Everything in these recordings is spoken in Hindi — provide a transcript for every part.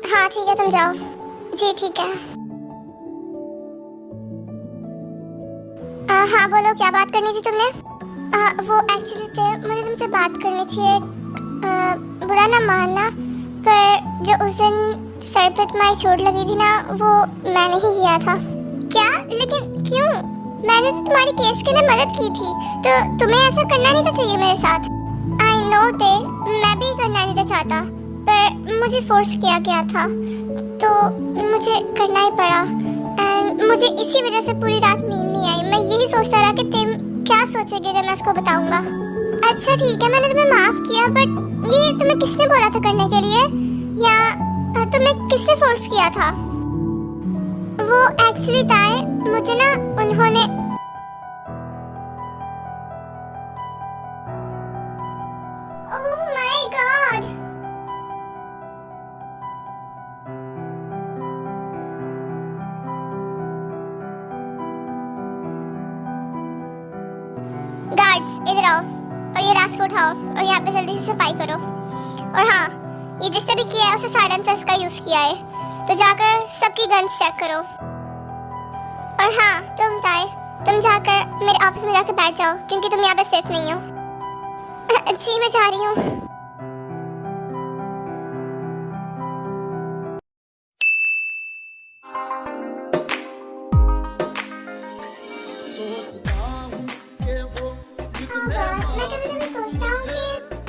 हाँ ठीक है, तुम जाओ। जी ठीक है। हाँ बोलो, क्या बात करनी थी तुमने? वो एक्चुअली थे, मुझे तुमसे बात करनी थी। बुरा ना मानना, पर जो उस दिन सर पे तुम्हारी चोट लगी थी ना, वो मैंने ही किया था। क्या? लेकिन क्यों? मैंने तो तुम्हारी केस के लिए मदद की थी, तो तुम्हें ऐसा करना नहीं था चाहिए मेरे साथ। आई नो ते, मैं भी करना नहीं था चाहता, पर मुझे फोर्स किया गया था, तो मुझे करना ही पड़ा। एंड मुझे इसी वजह से पूरी रात नींद नहीं आई। मैं यही सोचता रहा कि तुम क्या सोचोगे अगर मैं उसको बताऊंगा। अच्छा ठीक है, मैंने तुम्हें माफ किया, बट ये तुम्हें किसने बोला था करने के लिए, या तुम्हें किसने फोर्स किया था? वो एक्चुअली ताए, मुझे ना उन्होंने ओह माय गॉड। गार्ड्स इधर आओ, और ये रास्क को उठाओ और यहाँ पे जल्दी से सफाई करो। और हाँ, ये जिसने भी किया है उसे साइलेंसर्स का यूज किया है, तो जाकर सबकी गन्स चेक करो। और हाँ तुम ताए, तुम जाकर मेरे ऑफिस में जाकर बैठ जाओ, क्योंकि तुम यहाँ पे सेफ नहीं हो। जी मैं जा रही हूँ। मैं कभी कभी सोचता हूँ कि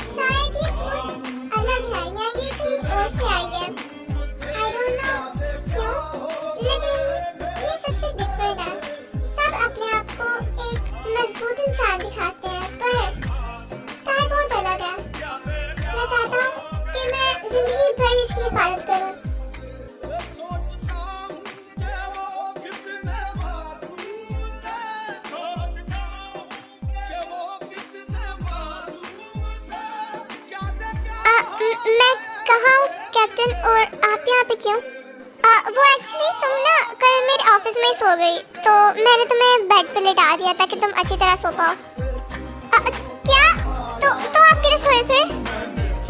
शायद ये बहुत अलग है, या ये कहीं और से आई है। I don't know क्यों, लेकिन ये सबसे डिफरेंट है। सब अपने आप को एक मजबूत इंसान दिखाते हैं, पर ताई बहुत अलग है। मैं चाहता हूँ कि मैं जिंदगी भर इसकी हिफाजत करूँ। मैं कहाँ हूँ कैप्टन, और आप यहाँ पे क्यों? वो एक्चुअली तुम ना कल मेरे ऑफिस में ही सो गई, तो मैंने तुम्हें बेड पे लेटा दिया ताकि तुम अच्छी तरह सो पाओ। क्या? तो आप किधर सोए फिर?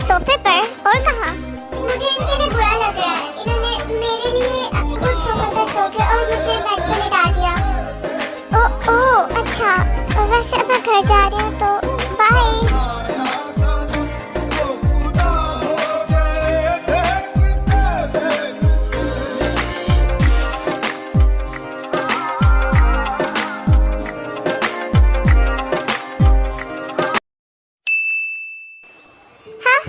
सोफे पर? और कहाँ? मुझे इनके लिए बुरा लग रहा है, इन्होंने मेरे लिए खुद सोफे पर सो के और मुझे बेड पे लेटा दिया। ओ अच्छा, वैसे अब मैं घर जा रही हूँ, तो बाय।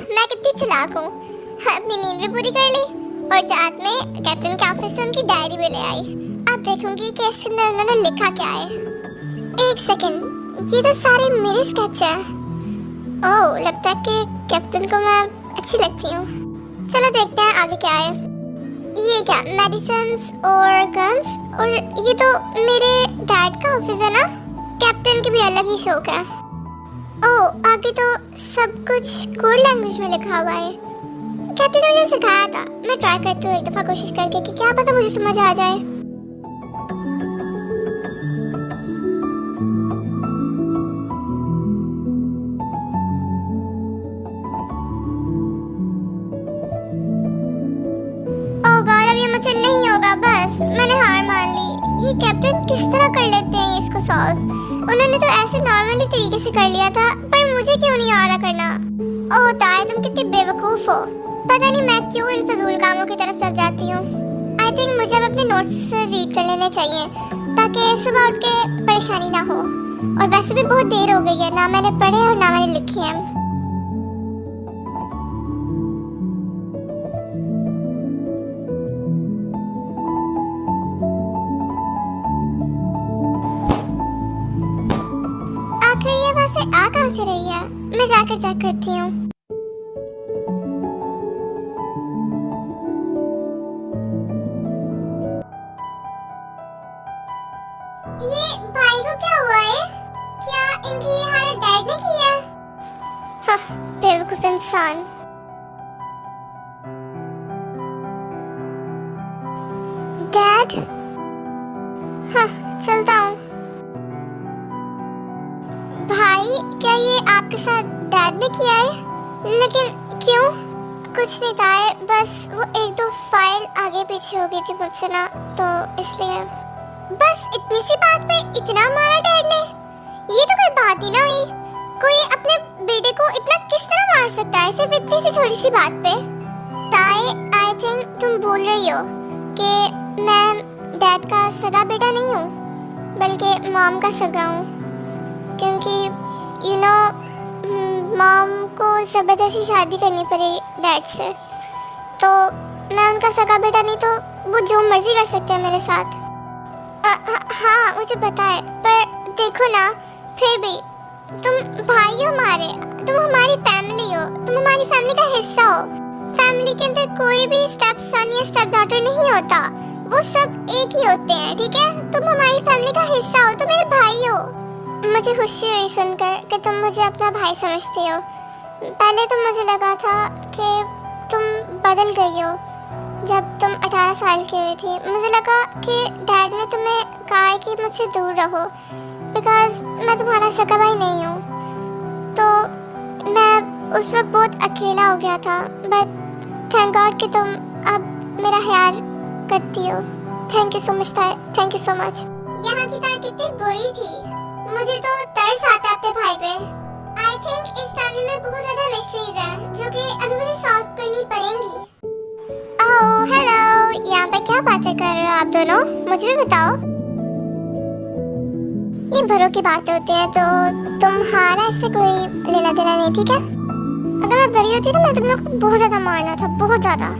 मैं कितनी चालाक हूँ, अपनी नींद भी पूरी कर ली, और साथ में कैप्टन के ऑफिस से उनकी डायरी भी ले आई। अब देखूंगी कि इसके अंदर उन्होंने लिखा क्या है। एक सेकंड, ये तो सारे मेरे स्केच हैं। ओह, लगता है कि कैप्टन को मैं अच्छी लगती हूँ। चलो देखते हैं आगे क्या है। ये क्या, मेडिसिन्स और गन्स, और ये तो मेरे डैड का ऑफिस है ना। कैप्टन के भी अलग ही शौक है। ओह, आगे तो सब कुछ कोड लैंग्वेज में लिखा हुआ है। कैप्टन ने मुझे सिखाया था, मैं ट्राई करती हूँ एक दफ़ा कोशिश करके कि क्या पता मुझे समझ आ जाए। ओह गॉड, अब ये मुझसे नहीं होगा, बस मैंने हार मान ली। ये कैप्टन किस तरह कर लेते हैं इसको सॉल्व? उन्होंने तो ऐसे नॉर्मली तरीके से कर लिया था, पर मुझे क्यों नहीं आ रहा करना? ओह ताया, तुम कितनी बेवकूफ़ हो। पता नहीं मैं क्यों इन फजूल कामों की तरफ लग जाती हूँ। आई थिंक मुझे अब अपने नोट्स रीड कर लेने चाहिए, ताकि सुबह उठ के परेशानी ना हो। और वैसे भी बहुत देर हो गई है, ना मैंने पढ़े और ना मैंने लिखे हैं। आखिर ये वैसे आ कहाँ से रही है? मैं जाकर चेक करती हूँ। ये भाई को क्या हुआ है? क्या इनकी ये हालत डैड ने की है? हाँ, बेवकूफ इंसान। डैड? हाँ, चलता हूँ। भाई, क्या ये आपके साथ डैड ने किया है? लेकिन क्यों? कुछ नहीं था, बस वो एक दो फाइल आगे पीछे हो गई थी मुझसे ना, तो इसलिए। बस इतनी सी बात पे इतना मारा डैड ने? ये तो कोई बात ही ना हुई। कोई अपने बेटे को इतना किस तरह मार सकता है सिर्फ इतनी सी छोटी सी बात पे? ताई, आई थिंक तुम बोल रही हो कि मैं डैड का सगा बेटा नहीं हूँ, बल्कि मॉम का सगा हूँ, क्योंकि यू नो मॉम को ज़बरदस्ती शादी करनी पड़ी डैड से, तो मैं उनका सगा बेटा नहीं, तो वो जो मर्जी कर सकते हैं मेरे साथ। हाँ मुझे पता है, पर देखो ना, फिर भी तुम भाई हो हमारे, तुम हमारी फैमिली हो, तुम हमारी फैमिली का हिस्सा हो। फैमिली के अंदर कोई भी स्टेप सन या स्टेप डॉटर नहीं होता, वो सब एक ही होते हैं, ठीक है? तुम हमारी फैमिली का हिस्सा हो, तुम मेरे भाई हो। मुझे खुशी हुई सुनकर कि तुम मुझे अपना भाई समझती हो। पहले तो मुझे लगा था कि तुम बदल गई हो जब तुम 18 साल की हुई थी। मुझे लगा कि डैड ने तुम्हें कहा है कि मुझसे दूर रहो, बिकॉज मैं तुम्हारा सगा भाई नहीं हूँ। तो मैं उस वक्त बहुत अकेला हो गया था, बट थैंक गॉड कि तुम अब मेरा ख्याल करती हो। थैंक यू सो मच ताई, थैंक यू सो मच। यहाँ की ताई कितनी बुरी थी, मुझे तो तरस आता अपने भाई पे। आई थिंक इस फैमिली में बहुत ज़्यादा मिस्ट्रीज हैं जो कि अभी मुझे सॉल्व करनी पड़ेंगी। ओह हेलो, यहाँ पे क्या बातें कर रहे हो आप दोनों? मुझे भी बताओ। ये बड़ों की बातें होती हैं, तो तुम्हारा इससे कोई लेना देना नहीं, ठीक है? अगर मैं बड़ी होती तो मैं तुम लोग को बहुत ज़्यादा मारना था, बहुत ज़्यादा।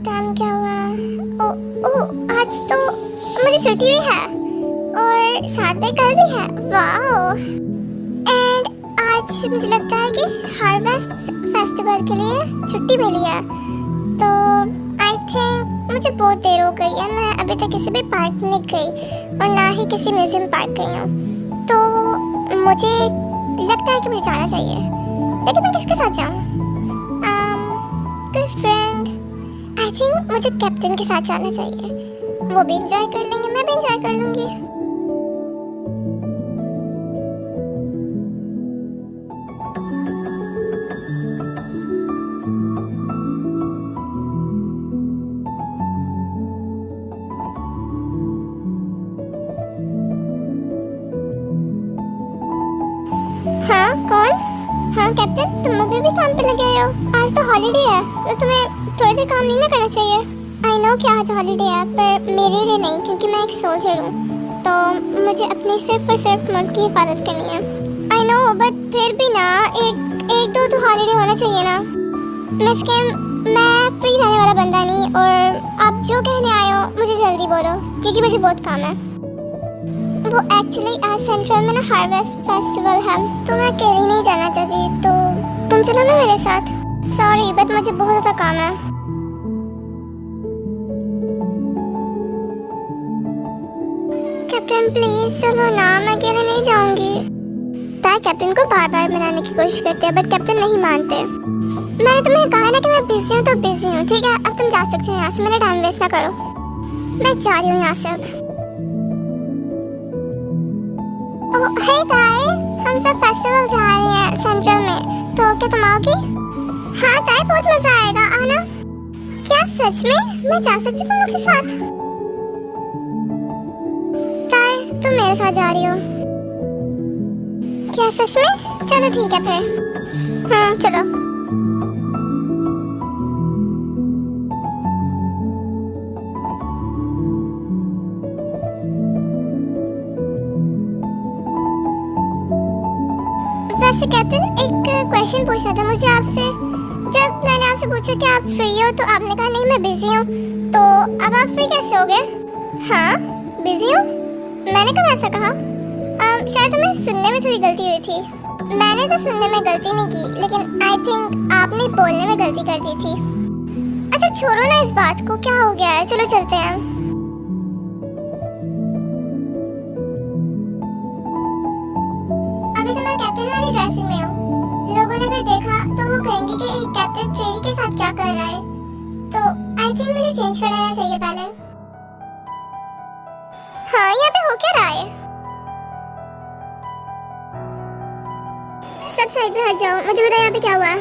टाइम क्या हुआ? ओ आज तो मुझे छुट्टी भी है और साथ में कल भी है। वाओ! एंड आज मुझे लगता है कि हार्वेस्ट फेस्टिवल के लिए छुट्टी मिली है, तो आई थिंक मुझे बहुत देर हो गई है। मैं अभी तक किसी भी पार्क नहीं गई और ना ही किसी म्यूजियम पार्क गई हूँ, तो मुझे लगता है कि मुझे जाना चाहिए, लेकिन मैं किसके साथ जाऊँ? कोई फ्रेंड? आई थिंक मुझे कैप्टन के साथ जाना चाहिए, वो भी एंजॉय कर लेंगे, मैं भी एंजॉय कर लूँगी। हाँ कौन? हाँ कैप्टन, तुम अभी भी काम पे लगे हो? आज तो हॉलीडे है, तो तुम्हें थोड़ी देर काम नहीं ना करना चाहिए? आई नो कि आज हॉलीडे है, पर मेरे लिए नहीं, क्योंकि मैं एक सोल्जर हूँ, तो मुझे अपनी सिर्फ और सिर्फ मुल्क की हिफाजत करनी है। आई नो, बट फिर भी ना एक दो तो हॉलीडे होना चाहिए ना। मिस किम, मैं फ्री रहने वाला बंदा नहीं, और आप जो कहने आए हो मुझे जल्दी बोलो, क्योंकि मुझे बहुत काम है। वो एक्चुअली आज सेंट्रल में ना हार्वेस्ट फेस्टिवल है, तो मैं अकेली नहीं जाना चाहती, तो तुम चलो ना मेरे साथ। सॉरी बट मुझे बहुत ज़्यादा काम है। कैप्टन प्लीज चलो ना, मैं अकेले नहीं जाऊंगी। ताई कैप्टन को बार बार मनाने की कोशिश करते हैं, बट कैप्टन नहीं मानते। मैंने तुम्हें कहा ना कि मैं बिजी हूँ, तो बिजी हूँ, ठीक है? अब तुम जा सकते हो यहाँ से, मेरा टाइम वेस्ट ना करो। मैं जा रही हूँ यहाँ से अब। हे ताई, हम सब फेस्टिवल जा रहे हैं सेंट्रल में, तो क्या तुम आओगी? हाँ ताई, बहुत मजा आएगा, आना। क्या सच में? मैं जा सकती तुम लोग के साथ? ताई तुम मेरे साथ जा रही हो? क्या सच में? चलो ठीक है फिर। चलो। वैसे कैप्टन, एक क्वेश्चन पूछना था मुझे आपसे। जब मैंने आपसे पूछा कि आप फ्री हो, तो आपने कहा नहीं मैं बिजी हूँ, तो अब आप फ्री कैसे हो गए? हाँ बिजी हूँ, मैंने कब ऐसा कहा? शायद तुम्हें सुनने में थोड़ी गलती हुई थी। मैंने तो सुनने में गलती नहीं की, लेकिन आई थिंक आपने बोलने में गलती कर दी थी। अच्छा छोड़ो ना इस बात को, क्या हो गया है, चलो चलते हैं। अभी तो मैं कैप्टन वाली ड्रेसिंग में हूँ। लोगों ने अगर देखा तो वो कहेंगे कि एक कैप्टन ट्रेनी के साथ क्या कर रहा है। तो आई थिंक मुझे चेंज कराना चाहिए पहले। हाँ, यहाँ पे हो क्या रहा है? सब साइड में हट जाओ, मुझे बताओ यहाँ पे क्या हुआ?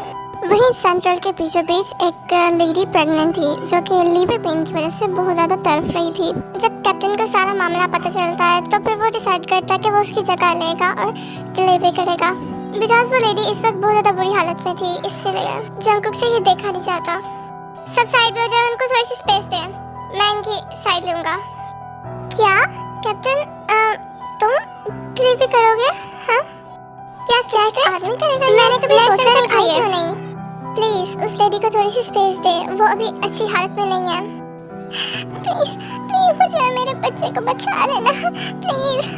वहीं सेंट्रल के बीचों बीच एक लेडी प्रेग्नेंट थी जो कि लीवर पेन की वजह से बहुत ज़्यादा तड़फ रही थी। जब कैप्टन को सारा मामला पता चलता है तो फिर वो डिसाइड करता है कि वो उसकी जगह लेगा और डिलीवरी करेगा। बिकॉज वो लेडी इस वक्त बहुत ज़्यादा बुरी हालत में थी, इसलिए जंगकुक से ये देखा नहीं चाहता। सब साइड में हो जाओ, उनको थोड़ी सी स्पेस दें, मैं इनकी साइड लूँगा। क्या कैप्टन, तुम डिलीवरी करोगे? हाँ, क्या सिर्फ आदमी करेगा? मैंने कभी सोचा नहीं। प्लीज उस लेडी को थोड़ी सी स्पेस दे, वो अभी अच्छी हालत में नहीं है। प्लीज प्लीज मुझे मेरे बच्चे को बचा लेना, प्लीज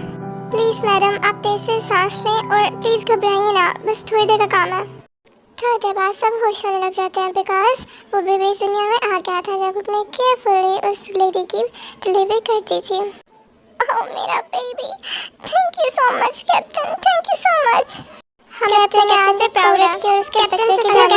प्लीज मैडम, आप तेज से सांस लें और प्लीज घबराइए ना, बस थोड़ी देर का काम है। थोड़ी देर बाद सब होश होने लग जाते हैं बिकॉज वो बेबी इस दुनिया में आ गया था जब उसने केयरफुली उस लेडी की डिलीवरी कर दी थी। ओह मेरा baby, thank you so much captain, thank you so much. हमें अपने कैप्टन पे प्राउड है कि उसके बच्चे की जान